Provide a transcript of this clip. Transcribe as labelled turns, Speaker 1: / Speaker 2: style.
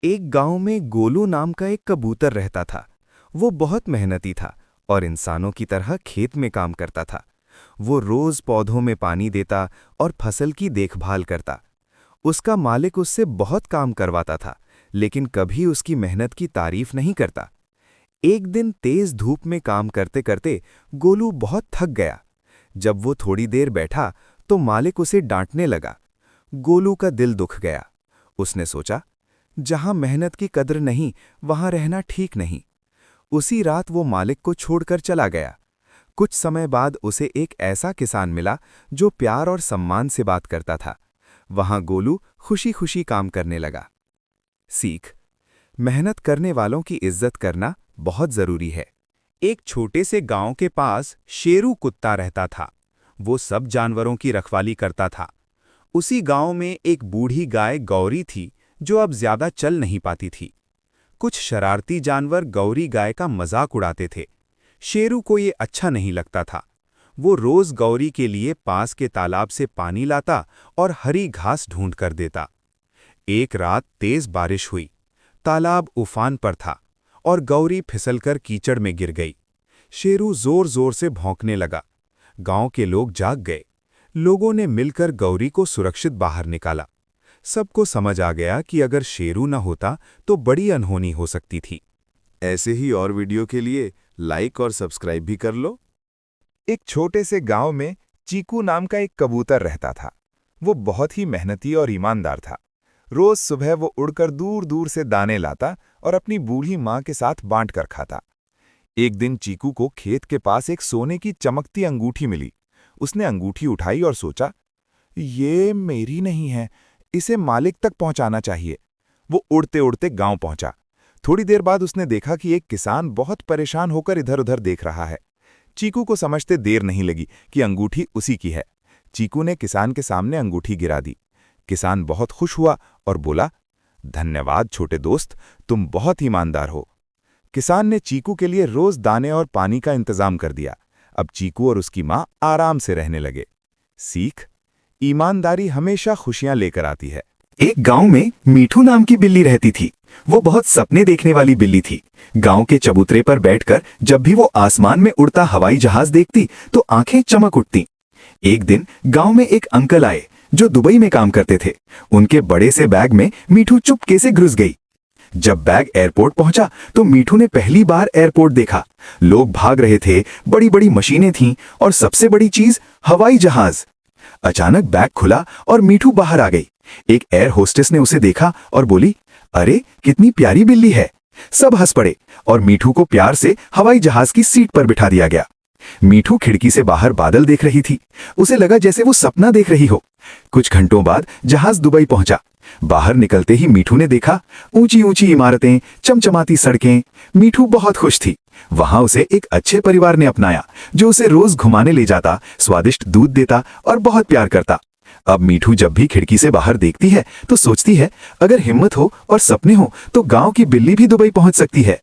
Speaker 1: एक गांव में गोलू नाम का एक कबूतर रहता था। वो बहुत मेहनती था और इंसानों की तरह खेत में काम करता था। वो रोज पौधों में पानी देता और फसल की देखभाल करता। उसका मालिक उससे बहुत काम करवाता था, लेकिन कभी उसकी मेहनत की तारीफ नहीं करता। एक दिन तेज धूप में काम करते करते गोलू बहुत थक गया। जब वो थोड़ी देर बैठा तो मालिक उसे डांटने लगा। गोलू का दिल दुख गया। उसने सोचा, जहां मेहनत की कद्र नहीं, वहां रहना ठीक नहीं। उसी रात वो मालिक को छोड़कर चला गया। कुछ समय बाद उसे एक ऐसा किसान मिला जो प्यार और सम्मान से बात करता था। वहां गोलू खुशी खुशी काम करने लगा। सीख: मेहनत करने वालों की इज्जत करना बहुत जरूरी है। एक छोटे से गांव के पास शेरू कुत्ता रहता था। वो सब जानवरों की रखवाली करता था। उसी गांव में एक बूढ़ी गाय गौरी थी, जो अब ज्यादा चल नहीं पाती थी। कुछ शरारती जानवर गौरी गाय का मजाक उड़ाते थे। शेरू को ये अच्छा नहीं लगता था। वो रोज गौरी के लिए पास के तालाब से पानी लाता और हरी घास ढूंढ कर देता। एक रात तेज बारिश हुई। तालाब उफान पर था और गौरी फिसलकर कीचड़ में गिर गई। शेरू जोर जोर से भौंकने लगा। गांव के लोग जाग गए। लोगों ने मिलकर गौरी को सुरक्षित बाहर निकाला। सबको समझ आ गया कि अगर शेरू न होता तो बड़ी अनहोनी हो सकती थी।
Speaker 2: ऐसे ही और वीडियो के लिए लाइक और सब्सक्राइब भी कर लो। एक छोटे से गांव में चीकू नाम का एक कबूतर रहता था। वो बहुत ही मेहनती और ईमानदार था। रोज सुबह वो उड़कर दूर दूर से दाने लाता और अपनी बूढ़ी माँ के साथ बांट कर खाता। एक दिन चीकू को खेत के पास एक सोने की चमकती अंगूठी मिली। उसने अंगूठी उठाई और सोचा, ये मेरी नहीं है, इसे मालिक तक पहुंचाना चाहिए। वो उड़ते उड़ते गांव पहुंचा। थोड़ी देर बाद उसने देखा कि एक किसान बहुत परेशान होकर इधर उधर देख रहा है। चीकू को समझते देर नहीं लगी कि अंगूठी उसी की है। चीकू ने किसान के सामने अंगूठी गिरा दी। किसान बहुत खुश हुआ और बोला, धन्यवाद छोटे दोस्त, तुम बहुत ईमानदार हो। किसान ने चीकू के लिए रोज दाने और पानी का इंतजाम कर दिया। अब चीकू और उसकी माँ आराम से रहने लगे। सीख: ईमानदारी हमेशा खुशियां लेकर आती है।
Speaker 1: एक गांव में मीठू नाम की बिल्ली रहती थी। वो बहुत सपने देखने वाली बिल्ली थी। गांव के चबूतरे पर बैठकर जब भी वो आसमान में उड़ता हवाई जहाज देखती तो आंखें चमक उठती। एक दिन गांव में एक अंकल आए जो दुबई में काम करते थे। उनके बड़े से बैग में मीठू चुपके से घुस गई। जब बैग एयरपोर्ट पहुंचा तो मीठू ने पहली बार एयरपोर्ट देखा। लोग भाग रहे थे, बड़ी बड़ी मशीनें थीं और सबसे बड़ी चीज हवाई जहाज। अचानक बैग खुला और मीठू बाहर आ गई। एक एयर होस्टेस ने उसे देखा और बोली, अरे कितनी प्यारी बिल्ली है। सब हंस पड़े और मीठू को प्यार से हवाई जहाज की सीट पर बिठा दिया गया। मीठू खिड़की से बाहर बादल देख रही थी। उसे लगा जैसे वो सपना देख रही हो। कुछ घंटों बाद जहाज दुबई पहुंचा। बाहर निकलते ही मीठू ने देखा ऊंची ऊंची इमारतें, चमचमाती सड़कें। मीठू बहुत खुश थी। वहां उसे एक अच्छे परिवार ने अपनाया जो उसे रोज घुमाने ले जाता, स्वादिष्ट दूध देता और बहुत प्यार करता। अब मीठू जब भी खिड़की से बाहर देखती है तो सोचती है, अगर हिम्मत हो और सपने हो तो गांव की बिल्ली भी दुबई पहुंच सकती है।